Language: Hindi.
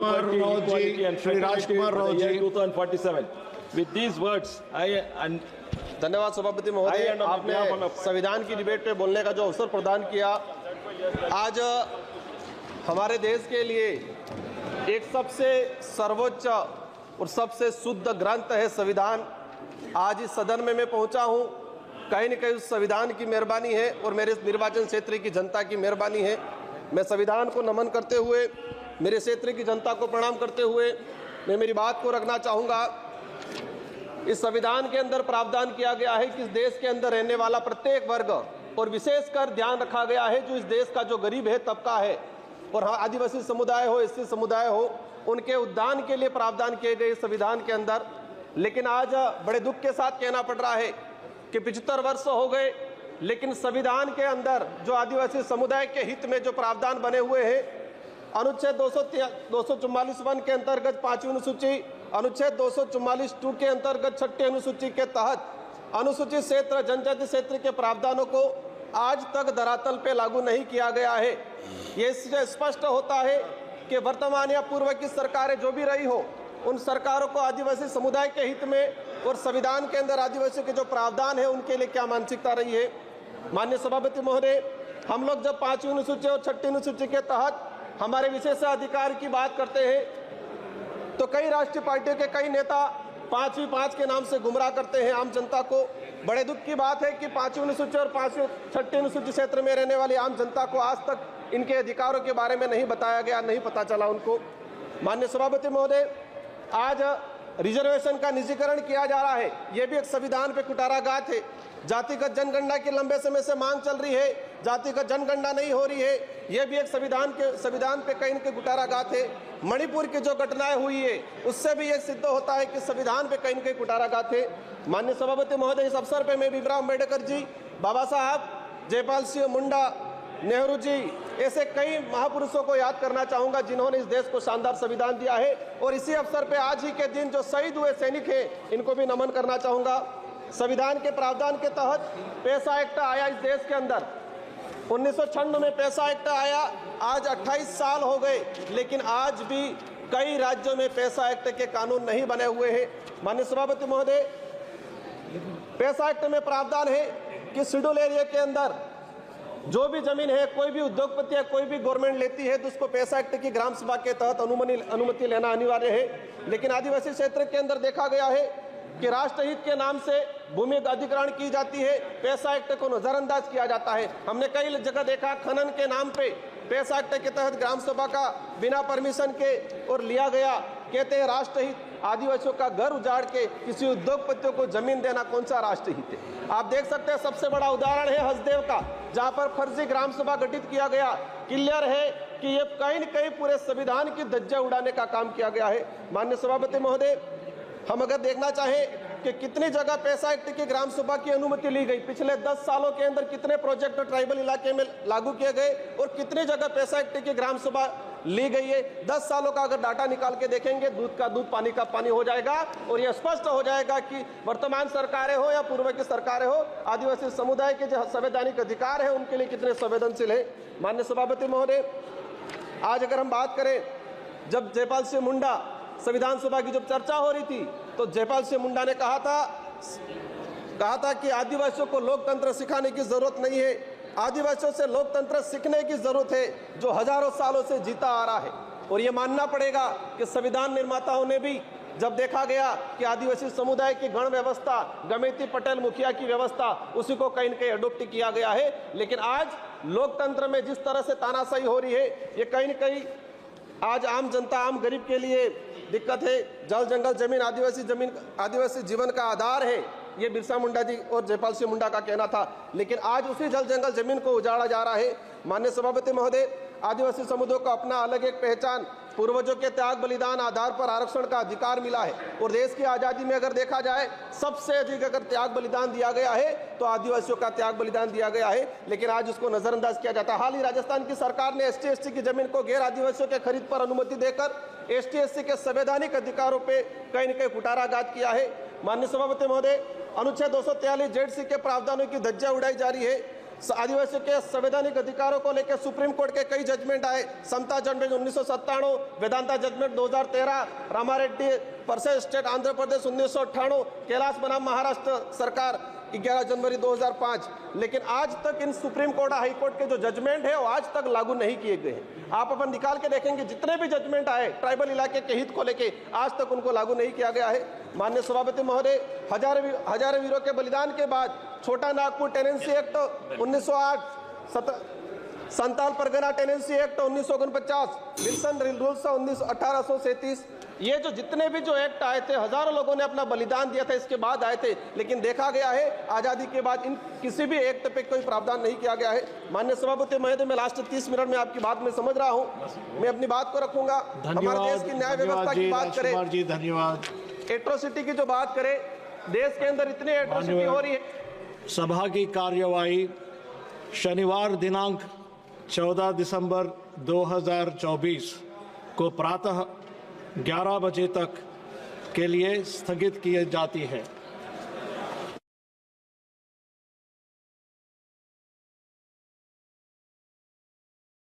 equality and fraternity for the year 2047. With these words, धन्यवाद सभापति महोदय, आपने संविधान की डिबेट पे बोलने का जो अवसर प्रदान किया। आज हमारे देश के लिए एक सबसे सर्वोच्च और सबसे शुद्ध ग्रंथ है संविधान। आज इस सदन में मैं पहुंचा हूं, कहीं न कहीं उस संविधान की मेहरबानी है और मेरे निर्वाचन क्षेत्र की जनता की मेहरबानी है। मैं संविधान को नमन करते हुए, मेरे क्षेत्र की जनता को प्रणाम करते हुए मैं मेरी बात को रखना चाहूँगा। इस संविधान के अंदर प्रावधान किया गया है कि इस देश के अंदर रहने वाला प्रत्येक वर्ग और विशेषकर ध्यान रखा गया है जो इस देश का जो गरीब है तबका है और आदिवासी समुदाय हो, एससी समुदाय हो, उनके उद्धार के लिए प्रावधान किए गए संविधान के अंदर। लेकिन आज बड़े दुख के साथ कहना पड़ रहा है कि 75 वर्ष हो गए, लेकिन संविधान के अंदर जो आदिवासी समुदाय के हित में जो प्रावधान बने हुए हैं, अनुच्छेद 244(1) के अंतर्गत 5वीं अनुसूची, अनुच्छेद 244(2) के अंतर्गत 6ठी अनुसूची के तहत अनुसूचित क्षेत्र, जनजाति क्षेत्र के प्रावधानों को आज तक धरातल पे लागू नहीं किया गया है। ये इससे स्पष्ट होता है कि वर्तमान या पूर्व की सरकारें जो भी रही हो, उन सरकारों को आदिवासी समुदाय के हित में और संविधान के अंदर आदिवासियों के जो प्रावधान है उनके लिए क्या मानसिकता रही है। माननीय सभापति महोदय, हम लोग जब 5वीं अनुसूची और 6ठी अनुसूची के तहत हमारे विशेषाधिकार की बात करते हैं तो कई राष्ट्रीय पार्टियों के कई नेता 5वीं 5 के नाम से गुमराह करते हैं आम जनता को। बड़े दुख की बात है कि 5वीं अनुसूची और 6ठी अनुसूची क्षेत्र में रहने वाली आम जनता को आज तक इनके अधिकारों के बारे में नहीं बताया गया, नहीं पता चला उनको। माननीय सभापति महोदय, आज रिजर्वेशन का निजीकरण किया जा रहा है, ये भी एक संविधान पे कुटाराघात है। जातिगत जनगणना की लंबे समय से मांग चल रही है, जातिगत जनगणना नहीं हो रही है, यह भी एक संविधान पे कहीं न कहीं कुटाराघात है। मणिपुर की जो घटनाएं हुई है उससे भी यह सिद्ध होता है कि संविधान पे कहीं न कहीं कुटाराघात है। माननीय सभापति महोदय, इस अवसर पे मैं भीमराव अम्बेडकर जी, बाबा साहब, जयपाल सिंह मुंडा, नेहरू जी, ऐसे कई महापुरुषों को याद करना चाहूंगा जिन्होंने इस देश को शानदार संविधान दिया है। और इसी अवसर पे आज ही के दिन जो शहीद हुए सैनिक हैं, इनको भी नमन करना चाहूंगा। संविधान के प्रावधान के तहत पैसा एक्ट आया इस देश के अंदर, 1996 में पैसा एक्ट आया। आज 28 साल हो गए, लेकिन आज भी कई राज्यों में पैसा एक्ट के कानून नहीं बने हुए हैं। माननीय सभापति महोदय, पैसा एक्ट में प्रावधान है कि शेड्यूल एरिया के अंदर जो भी जमीन है, कोई भी उद्योगपति या कोई भी गवर्नमेंट लेती है तो उसको पैसा एक्ट की ग्राम सभा के तहत अनुमति लेना अनिवार्य है। लेकिन आदिवासी क्षेत्र के अंदर देखा गया है कि राष्ट्रहित के नाम से भूमि अधिग्रहण की जाती है, पैसा एक्ट को नजरअंदाज किया जाता है। हमने कई जगह देखा खनन के नाम पे पैसा एक्ट के तहत ग्राम सभा का बिना परमिशन के और लिया गया। कहते हैं राष्ट्रहित, आदिवासियों का घर उजाड़ के किसी उद्योगपतियों को जमीन देना कौन सा राष्ट्रहित है। आप देख सकते हैं, सबसे बड़ा उदाहरण है हसदेव का, जहां पर फर्जी ग्राम सभा गठित किया गया। क्लियर है कि ये कहीं न कहीं पूरे संविधान की धज्जियां उड़ाने का काम किया गया है। माननीय सभापति महोदय, हम अगर देखना चाहें कि कितनी जगह पैसा एक्ट की ग्राम सभा की अनुमति ली गई, पिछले 10 सालों के अंदर कितने प्रोजेक्ट ट्राइबल इलाके में लागू किए गए और कितनी जगह पैसा एक्ट की ग्राम सभा ली गई है, 10 सालों का अगर डाटा निकाल के देखेंगे, दूध का दूध पानी का पानी हो जाएगा। और यह स्पष्ट हो जाएगा कि वर्तमान सरकारें हो या पूर्व की सरकारें हो, आदिवासी समुदाय के जो संवैधानिक अधिकार है उनके लिए कितने संवेदनशील है। माननीय सभापति महोदय, आज अगर हम बात करें, जब जयपाल सिंह मुंडा संविधान सभा की जब चर्चा हो रही थी तो जयपाल सिंह मुंडा ने कहा था कि आदिवासियों को लोकतंत्र सिखाने की जरूरत नहीं है, आदिवासियों से लोकतंत्र सीखने की जरूरत है जो हजारों सालों से जीता आ रहा है। और ये मानना पड़ेगा कि संविधान निर्माताओं ने भी जब देखा गया कि आदिवासी समुदाय की गण व्यवस्था, गमेती पटेल मुखिया की व्यवस्था, उसी को कहीं न कहीं अडोप्ट किया गया है। लेकिन आज लोकतंत्र में जिस तरह से तानाशाही हो रही है, ये कहीं न कहीं आज आम जनता, आम गरीब के लिए दिक्कत है। जल जंगल जमीन आदिवासी जीवन का आधार है, ये बिरसा मुंडा जी और जयपाल सिंह मुंडा का कहना था। लेकिन आज उसी जल जंगल जमीन को उजाड़ा जा रहा है। माननीय सभापति महोदय, आदिवासी समुदाय को अपना अलग एक पहचान, पूर्वजों के त्याग बलिदान आधार पर आरक्षण का अधिकार मिला है। और देश की आज़ादी में अगर देखा जाए, सबसे अधिक अगर त्याग बलिदान दिया गया है तो आदिवासियों का त्याग बलिदान दिया गया है। लेकिन आज उसको नजरअंदाज किया जाता है। हाल ही राजस्थान की सरकार ने ST/SC की जमीन को गैर आदिवासियों के खरीद पर अनुमति देकर ST/SC के संवैधानिक अधिकारों पर कहीं न कहीं कुटाराघात किया है। माननीय सभापति महोदय, अनुच्छेद 243 ZC के प्रावधानों की धज्जियां उड़ाई जा रही है। आदिवासियों के संवैधानिक अधिकारों को लेकर सुप्रीम कोर्ट के कई जजमेंट आए। Samatha judgment 1997, Vedanta judgment 2013, Rama Reddy versus state Andhra Pradesh 1998, Kailash बनाम महाराष्ट्र सरकार 11 जनवरी 2005। लेकिन आज तक इन सुप्रीम कोर्ट हाई कोर्ट के जो जजमेंट है वो आज तक लागू नहीं किए गए हैं। आप अपन निकाल के देखेंगे जितने भी जजमेंट आए ट्राइबल इलाके के हित को लेके आज तक उनको लागू नहीं किया गया है। माननीय सभापति महोदय, हजारों वीरों के बलिदान के बाद Chota Nagpur tenancy act 1908, Santhal Pargana tenancy act 1949, Wilson rules 1837, ये जो जितने भी जो एक्ट आए थे हजारों लोगों ने अपना बलिदान दिया था, इसके बाद आए थे। लेकिन देखा गया है आजादी के बाद इन किसी भी एक्ट पे कोई प्रावधान नहीं किया गया है। माननीय सभापति महोदय, मैं लास्ट 30 मिनट में आपकी बात में समझ रहा हूँ, मैं अपनी बात को रखूंगा। हमारे देश की न्याय व्यवस्था की बात करें, जी धन्यवाद। एट्रोसिटी की जो बात करें, देश के अंदर इतनी एट्रोसिटी हो रही है। सभा की कार्यवाही शनिवार दिनांक 14 दिसंबर 2024 को प्रातः 11 बजे तक के लिए स्थगित की जाती है।